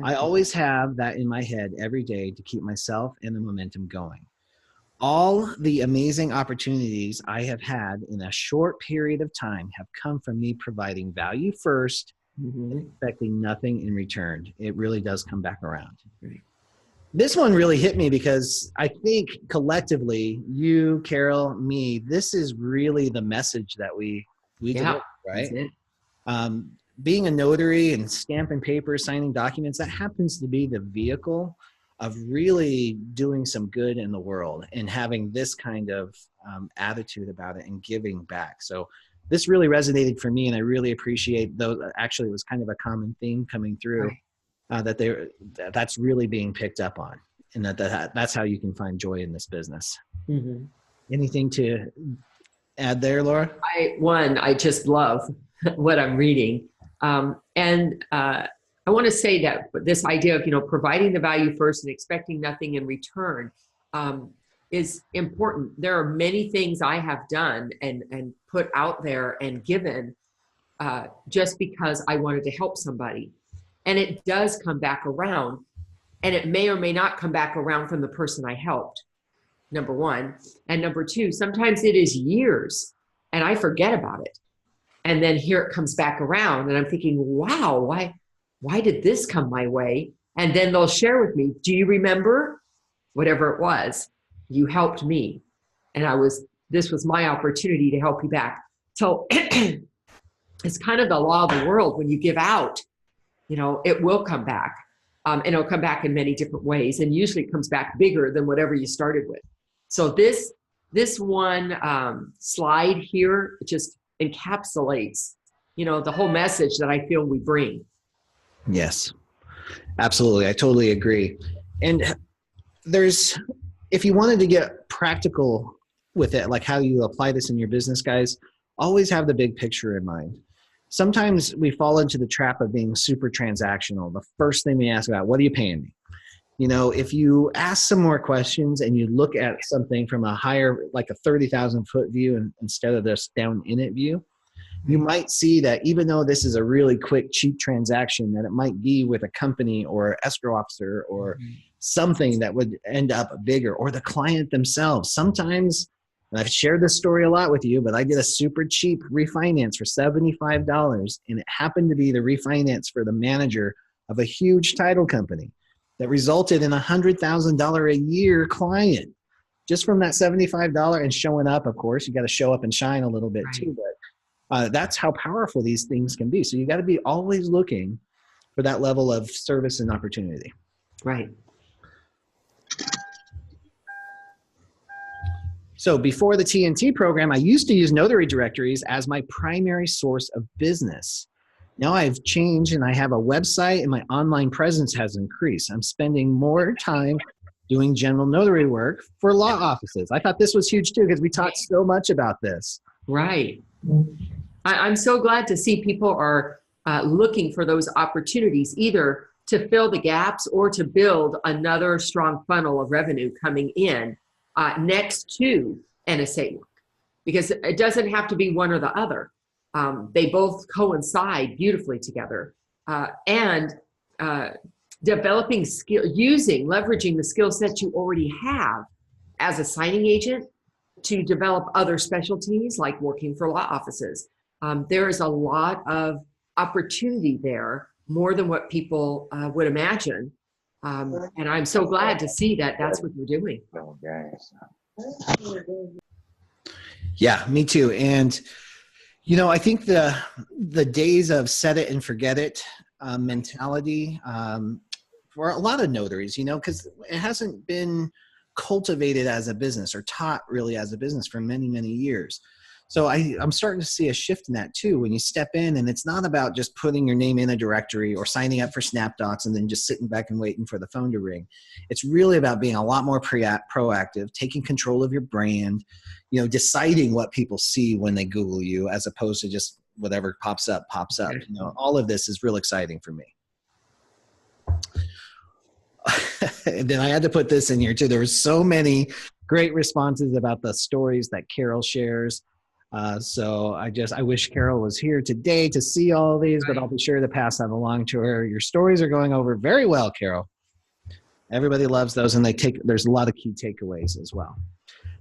I always have that in my head every day to keep myself and the momentum going. All the amazing opportunities I have had in a short period of time have come from me providing value first and expecting nothing in return. It really does come back around. This one really hit me because I think collectively, you, Carol, me, this is really the message that we deliver, right? Being a notary and stamping paper, signing documents, that happens to be the vehicle of really doing some good in the world and having this kind of attitude about it and giving back. So this really resonated for me, and I really appreciate those. Actually, it was kind of a common theme coming through, that's really being picked up on, and that's how you can find joy in this business. Anything to add there, Laura? I just love what I'm reading. I want to say that this idea of, providing the value first and expecting nothing in return is important. There are many things I have done and put out there and given just because I wanted to help somebody. And it does come back around, and it may or may not come back around from the person I helped, number one. And number two, sometimes it is years and I forget about it. And then here it comes back around and I'm thinking, wow, why did this come my way? And then they'll share with me, do you remember? Whatever it was, you helped me. And this was my opportunity to help you back. So it's kind of the law of the world. When you give out, it will come back. And it'll come back in many different ways. And usually it comes back bigger than whatever you started with. So this one slide here just encapsulates, the whole message that I feel we bring. Yes, absolutely. I totally agree. And if you wanted to get practical with it, like how you apply this in your business, guys, always have the big picture in mind. Sometimes we fall into the trap of being super transactional. The first thing we ask about, what are you paying me? If you ask some more questions and you look at something from a higher, like a 30,000 foot view instead of this down in it view, you might see that even though this is a really quick, cheap transaction, that it might be with a company or escrow officer or something that would end up bigger, or the client themselves. Sometimes, and I've shared this story a lot with you, but I did a super cheap refinance for $75, and it happened to be the refinance for the manager of a huge title company that resulted in a $100,000 a year client just from that $75 and showing up. Of course, you got to show up and shine a little bit too, but that's how powerful these things can be. So you got to be always looking for that level of service and opportunity. Right. So before the TNT program, I used to use notary directories as my primary source of business. Now I've changed and I have a website and my online presence has increased. I'm spending more time doing general notary work for law offices. I thought this was huge too because we talked so much about this. Right. I'm so glad to see people are looking for those opportunities, either to fill the gaps or to build another strong funnel of revenue coming in next to NSA work, because it doesn't have to be one or the other. They both coincide beautifully together. And developing skill, leveraging the skill sets you already have as a signing agent to develop other specialties like working for law offices. There is a lot of opportunity there, more than what people would imagine. And I'm so glad to see that that's what you're doing. Yeah, me too. And, you know, I think the days of set it and forget it mentality for a lot of notaries, you know, because it hasn't been cultivated as a business or taught really as a business for many, many years. So I'm starting to see a shift in that too, when you step in and it's not about just putting your name in a directory or signing up for SnapDocs and then just sitting back and waiting for the phone to ring. It's really about being a lot more proactive, taking control of your brand, you know, deciding what people see when they Google you as opposed to just whatever pops up. You know, all of this is real exciting for me. And then I had to put this in here too. There were so many great responses about the stories that Carol shares. So I wish Carol was here today to see all of these, but I'll be sure to pass that along to her. Your stories are going over very well, Carol. Everybody loves those, and there's a lot of key takeaways as well.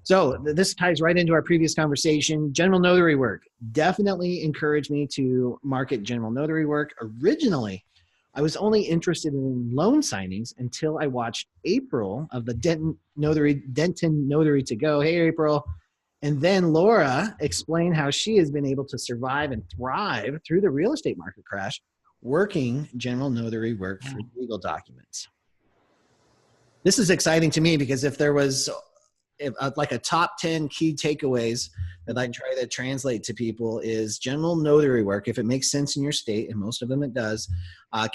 So this ties right into our previous conversation. General notary work definitely encouraged me to market general notary work. Originally, I was only interested in loan signings until I watched April of the Denton Notary to Go. Hey, April. And then Laura explained how she has been able to survive and thrive through the real estate market crash, working general notary work for legal documents. This is exciting to me because if there was like a top 10 key takeaways that I try to translate to people is general notary work, if it makes sense in your state, and most of them it does,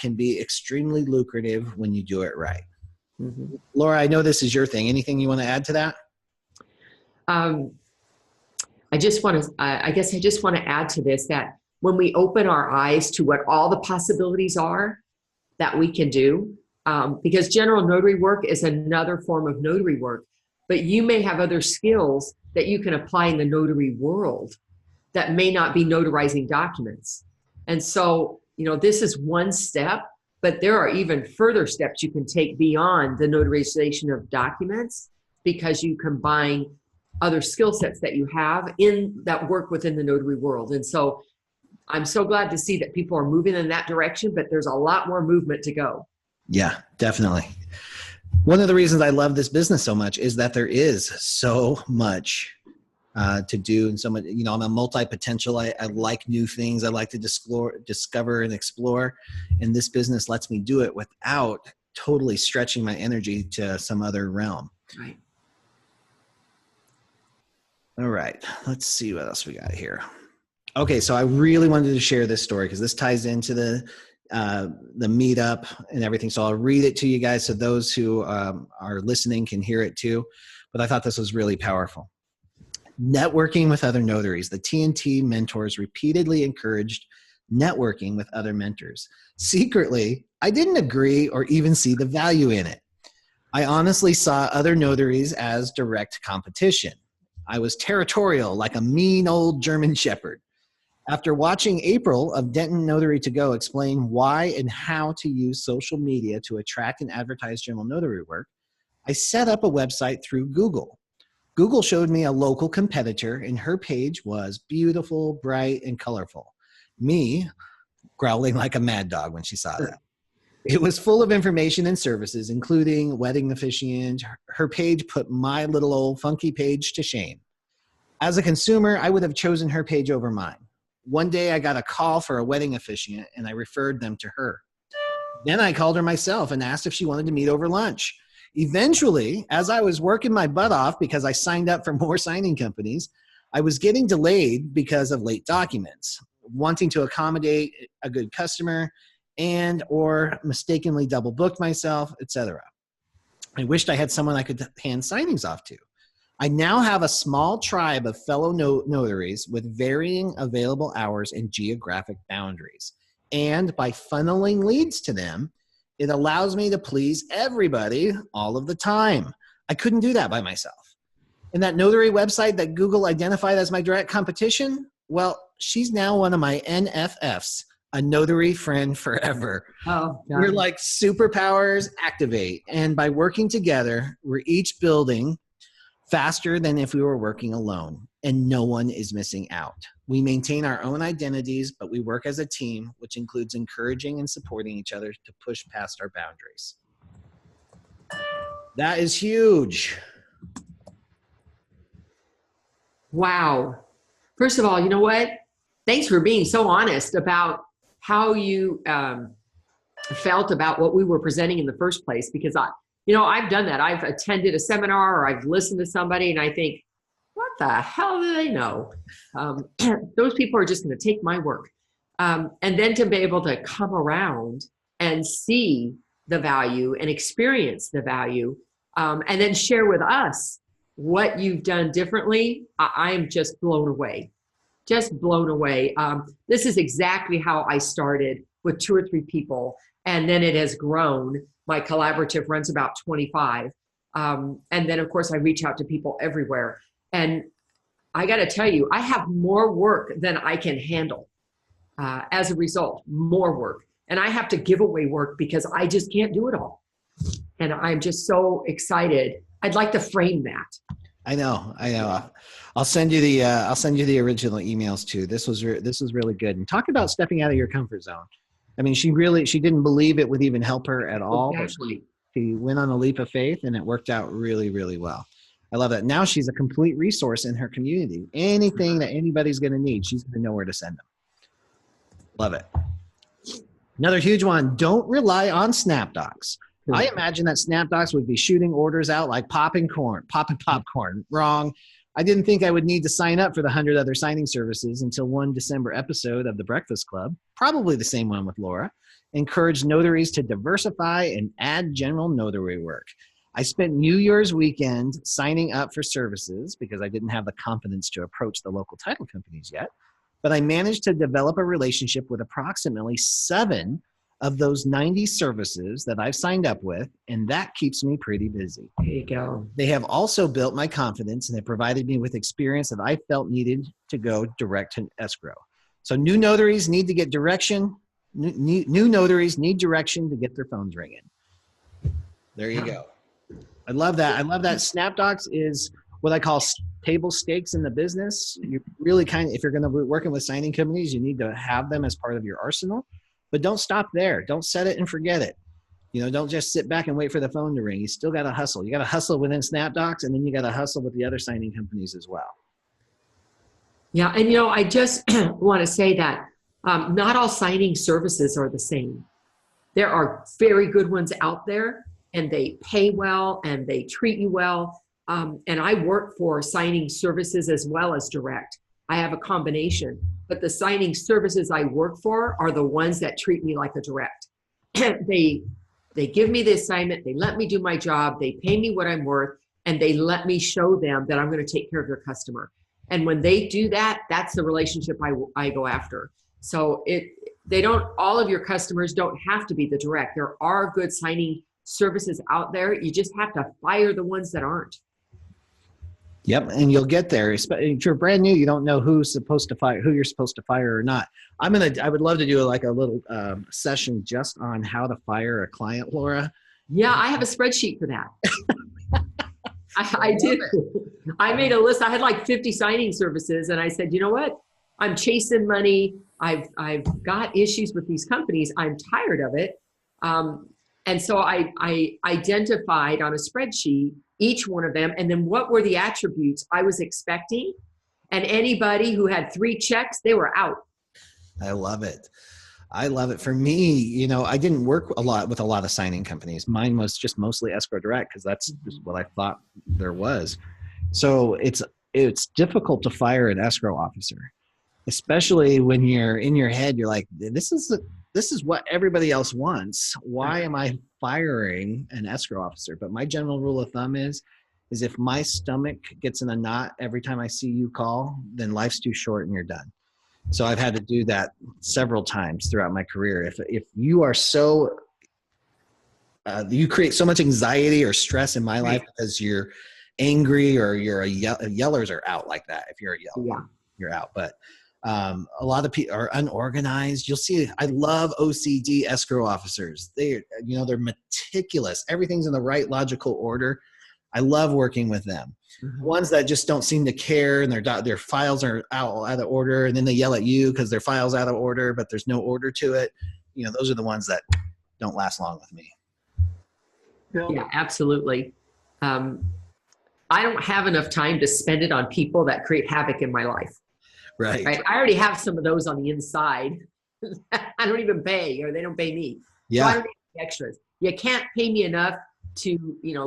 can be extremely lucrative when you do it right. Mm-hmm. Laura, I know this is your thing. Anything you want to add to that? I guess I just want to add to this that when we open our eyes to what all the possibilities are that we can do, because general notary work is another form of notary work, but you may have other skills that you can apply in the notary world that may not be notarizing documents. And so, you know, this is one step, but there are even further steps you can take beyond the notarization of documents because you combine other skill sets that you have in that work within the notary world. And so I'm so glad to see that people are moving in that direction, but there's a lot more movement to go. Yeah, definitely. One of the reasons I love this business so much is that there is so much to do and so much, you know, I'm a multi-potential. I like new things. I like to discover and explore. And this business lets me do it without totally stretching my energy to some other realm. Right. All right, let's see what else we got here. Okay, so I really wanted to share this story because this ties into the meetup and everything. So I'll read it to you guys so those who are listening can hear it too. But I thought this was really powerful. Networking with other notaries. The TNT mentors repeatedly encouraged networking with other mentors. Secretly, I didn't agree or even see the value in it. I honestly saw other notaries as direct competition. I was territorial like a mean old German shepherd. After watching April of Denton Notary to Go explain why and how to use social media to attract and advertise general notary work, I set up a website through Google. Google showed me a local competitor and her page was beautiful, bright, and colorful. Me, growling like a mad dog when she saw that. It was full of information and services, including wedding officiant. Her page put my little old funky page to shame. As a consumer, I would have chosen her page over mine. One day I got a call for a wedding officiant and I referred them to her. Then I called her myself and asked if she wanted to meet over lunch. Eventually, as I was working my butt off because I signed up for more signing companies, I was getting delayed because of late documents. wanting to accommodate a good customer and or mistakenly double booked myself, etc. I wished I had someone I could hand signings off to. I now have a small tribe of fellow notaries with varying available hours and geographic boundaries. And by funneling leads to them, it allows me to please everybody all of the time. I couldn't do that by myself. And that notary website that Google identified as my direct competition, well, she's now one of my NFFs, a notary friend forever. Oh, God. We're like superpowers activate. And by working together, we're each building faster than if we were working alone, and no one is missing out. We maintain our own identities, but we work as a team, which includes encouraging and supporting each other to push past our boundaries. That is huge. Wow. First of all, you know what? Thanks for being so honest about how you felt about what we were presenting in the first place, because I've done that. I've attended a seminar or I've listened to somebody and I think, what the hell do they know? Those people are just going to take my work. And then to be able to come around and see the value and experience the value, and then share with us what you've done differently, I am just blown away. Just blown away. This is exactly how I started, with 2 or 3 people, and then it has grown. My collaborative runs about 25. And then, of course, I reach out to people everywhere. And I got to tell you, I have more work than I can handle. As a result, more work. And I have to give away work because I just can't do it all. And I'm just so excited. I'd like to frame that. I know. I'll send you the original emails too. This was really good. And talk about stepping out of your comfort zone. I mean, she didn't believe it would even help her at all. Exactly. But she went on a leap of faith, and it worked out really, really well. I love that. Now she's a complete resource in her community. Anything that anybody's going to need, she's going to know where to send them. Love it. Another huge one. Don't rely on SnapDocs. I imagine that SnapDocs would be shooting orders out like popping popcorn. Wrong. I didn't think I would need to sign up for the 100 other signing services until one December episode of The Breakfast Club, probably the same one with Laura, encouraged notaries to diversify and add general notary work. I spent New Year's weekend signing up for services because I didn't have the confidence to approach the local title companies yet, but I managed to develop a relationship with approximately 7 of those 90 services that I've signed up with, and that keeps me pretty busy. There you go. They have also built my confidence, and they provided me with experience that I felt needed to go direct to escrow. So new notaries need to get direction. New notaries need direction to get their phones ringing. There you go. I love that. I love that. SnapDocs is what I call table stakes in the business. You really if you're going to be working with signing companies, you need to have them as part of your arsenal. But don't stop there. Don't set it and forget it. Don't just sit back and wait for the phone to ring. You still got to hustle. You got to hustle within SnapDocs, and then you got to hustle with the other signing companies as well. Yeah, and I just want to say that not all signing services are the same. There are very good ones out there, and they pay well, and they treat you well. And I work for signing services as well as direct. I have a combination, but the signing services I work for are the ones that treat me like a direct. They give me the assignment, they let me do my job, they pay me what I'm worth, and they let me show them that I'm going to take care of their customer. And when they do that, that's the relationship I go after. So all of your customers don't have to be the direct. There are good signing services out there. You just have to fire the ones that aren't. Yep, and you'll get there. If you're brand new, you don't know who you're supposed to fire or not. I would love to do a little session just on how to fire a client, Laura. Yeah, I have a spreadsheet for that. I did. I made a list. I had like 50 signing services, and I said, you know what? I'm chasing money. I've got issues with these companies. I'm tired of it. And so I identified on a spreadsheet each one of them, and then what were the attributes I was expecting, and anybody who had 3 checks, they were out. I love it. For me, I didn't work with a lot of signing companies. Mine was just mostly escrow direct because that's just what I thought there was. So it's difficult to fire an escrow officer. Especially when you're in your head, you're like, this is what everybody else wants. Why am I firing an escrow officer? But my general rule of thumb is if my stomach gets in a knot every time I see you call, then life's too short and you're done. So I've had to do that several times throughout my career. If you are so, you create so much anxiety or stress in my life because you're angry or you're yellers are out like that. If you're a yeller, you're out. But a lot of people are unorganized. You'll see, I love OCD escrow officers. They're meticulous. Everything's in the right logical order. I love working with them. Mm-hmm. Ones that just don't seem to care and their files are out of order, and then they yell at you because their file's out of order, but there's no order to it. Those are the ones that don't last long with me. Yeah, absolutely. I don't have enough time to spend it on people that create havoc in my life. Right. I already have some of those on the inside. I don't even pay, or they don't pay me. Yeah. So I don't need extras. You can't pay me enough to,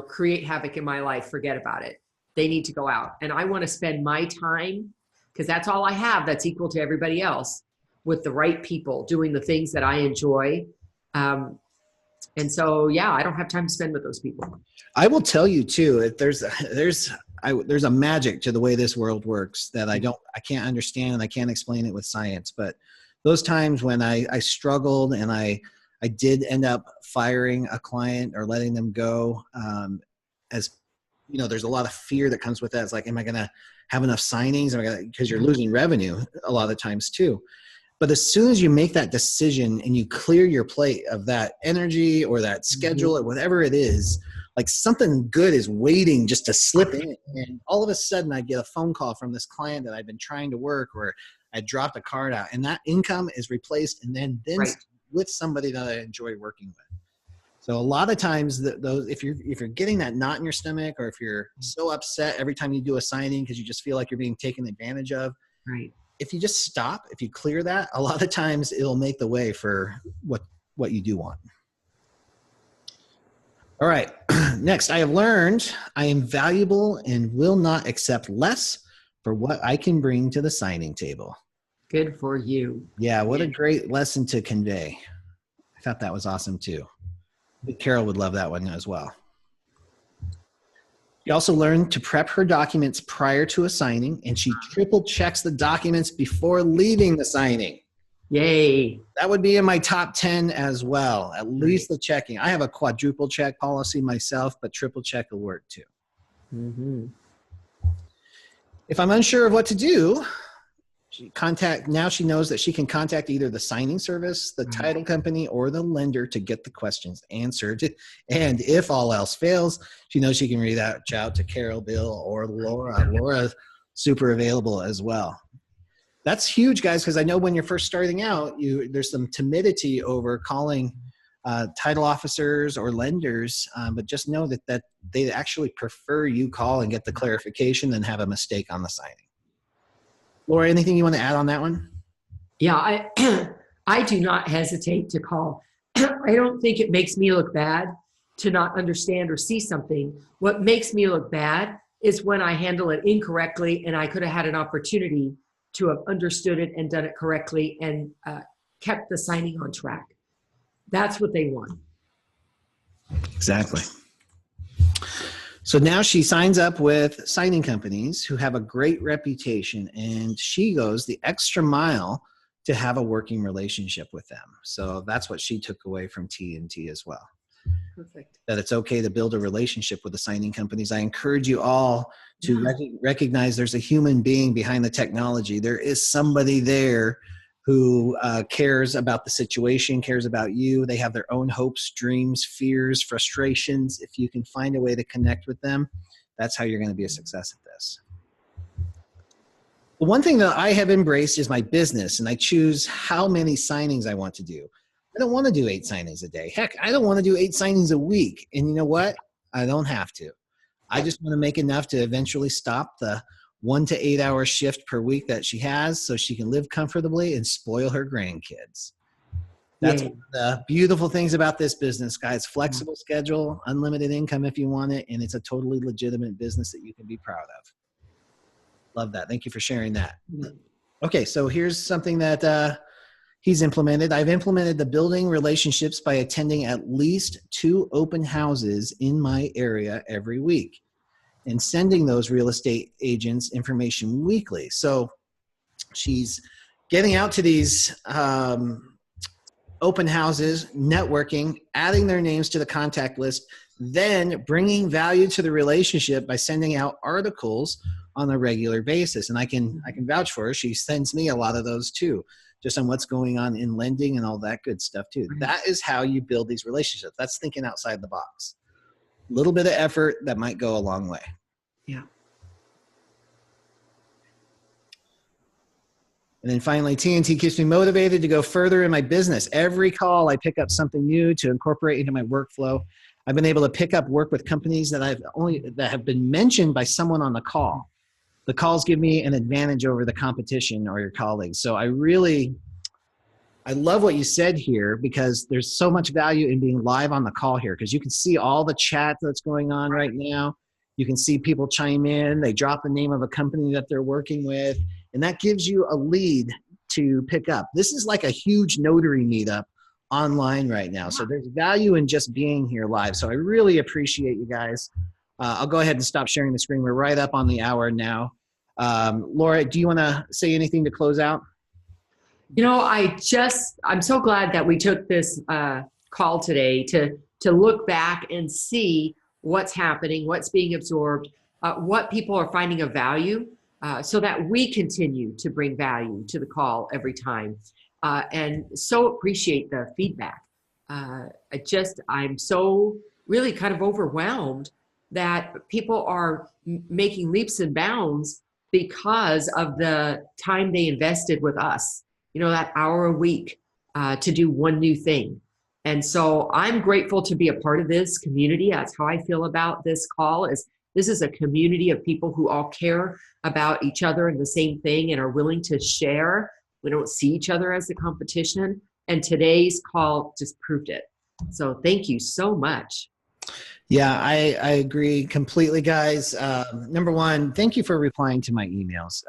create havoc in my life. Forget about it. They need to go out. And I want to spend my time, because that's all I have that's equal to everybody else, with the right people doing the things that I enjoy. And so, I don't have time to spend with those people. I will tell you too, there's a magic to the way this world works that I can't understand, and I can't explain it with science. But those times when I struggled and I did end up firing a client or letting them go, there's a lot of fear that comes with that. It's like, am I going to have enough signings? Because you're losing revenue a lot of times too. But as soon as you make that decision and you clear your plate of that energy or that schedule or whatever it is, like something good is waiting just to slip in. And all of a sudden I get a phone call from this client that I've been trying to work, or I dropped a card out, and that income is replaced and then right. with somebody that I enjoy working with. So a lot of times those, if you're getting that knot in your stomach, or if you're so upset every time you do a signing because you just feel like you're being taken advantage of, right. If you just stop, if you clear that, a lot of times it'll make the way for what you do want. All right. Next, I have learned I am valuable and will not accept less for what I can bring to the signing table. Good for you. Yeah, what a great lesson to convey. I thought that was awesome too. I think Carol would love that one as well. She also learned to prep her documents prior to a signing, and she triple checks the documents before leaving the signing. Yay. That would be in my top 10 as well, at least the checking. I have a quadruple check policy myself, but triple check will work too. Mm-hmm. If I'm unsure of what to do, now she knows that she can contact either the signing service, the title company, or the lender to get the questions answered. And if all else fails, she knows she can reach out to Carol, Bill, or Laura. Laura's super available as well. That's huge, guys, because I know when you're first starting out, there's some timidity over calling title officers or lenders, but just know that they actually prefer you call and get the clarification than have a mistake on the signing. Laura, anything you want to add on that one? Yeah, I do not hesitate to call. I don't think it makes me look bad to not understand or see something. What makes me look bad is when I handle it incorrectly, and I could have had an opportunity to have understood it and done it correctly and kept the signing on track. That's what they want. Exactly. So now she signs up with signing companies who have a great reputation, and she goes the extra mile to have a working relationship with them. So that's what she took away from T&T as well. Perfect. That it's okay to build a relationship with the signing companies. I encourage you all to recognize there's a human being behind the technology. There is somebody there who cares about the situation, cares about you. They have their own hopes, dreams, fears, frustrations. If you can find a way to connect with them, that's how you're going to be a success at this. The one thing that I have embraced is my business, and I choose how many signings I want to do. I don't want to do 8 signings a day. Heck, I don't want to do 8 signings a week. And you know what? I don't have to. I just want to make enough to eventually stop the 1 to 8 hour shift per week that she has so she can live comfortably and spoil her grandkids. That's one of the beautiful things about this business, guys. Flexible schedule, unlimited income if you want it, and it's a totally legitimate business that you can be proud of. Love that. Thank you for sharing that. Okay, so here's something that he's implemented. I've implemented the building relationships by attending at least 2 open houses in my area every week and sending those real estate agents information weekly. So she's getting out to these open houses, networking, adding their names to the contact list, then bringing value to the relationship by sending out articles on a regular basis. And I can vouch for her. She sends me a lot of those too, just on what's going on in lending and all that good stuff too. That is how you build these relationships. That's thinking outside the box. A little bit of effort that might go a long way. Yeah. And then finally, TNT keeps me motivated to go further in my business. Every call, I pick up something new to incorporate into my workflow. I've been able to pick up work with companies that have been mentioned by someone on the call. The calls give me an advantage over the competition or your colleagues. So I love what you said here, because there's so much value in being live on the call here, because you can see all the chat that's going on right now. You can see people chime in. They drop the name of a company that they're working with, and that gives you a lead to pick up. This is like a huge notary meetup online right now. So there's value in just being here live. So I really appreciate you guys. I'll go ahead and stop sharing the screen. We're right up on the hour now. Laura, do you want to say anything to close out? You know, I'm so glad that we took this call today to look back and see what's happening, what's being absorbed, what people are finding of value, so that we continue to bring value to the call every time. And so appreciate the feedback. I'm so really kind of overwhelmed that people are making leaps and bounds because of the time they invested with us. You know, that hour a week to do one new thing. And so I'm grateful to be a part of this community. That's how I feel about this call. This is a community of people who all care about each other and the same thing and are willing to share. We don't see each other as a competition. And today's call just proved it. So thank you so much. Yeah, I agree completely, guys. Number one, thank you for replying to my emails.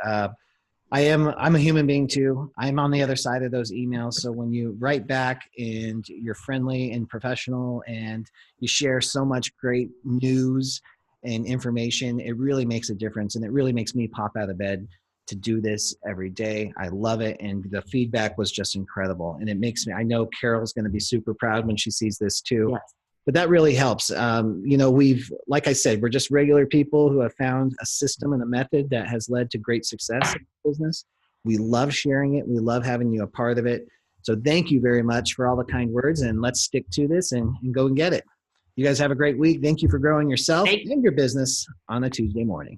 I'm a human being too. I'm on the other side of those emails. So when you write back and you're friendly and professional and you share so much great news and information, it really makes a difference. And it really makes me pop out of bed to do this every day. I love it. And the feedback was just incredible. And it makes me, I know Carol's going to be super proud when she sees this too. Yes. But that really helps. You know, like I said, we're just regular people who have found a system and a method that has led to great success in business. We love sharing it. We love having you a part of it. So thank you very much for all the kind words, and let's stick to this and go and get it. You guys have a great week. Thank you for growing yourself and your business on a Tuesday morning.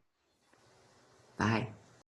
Bye.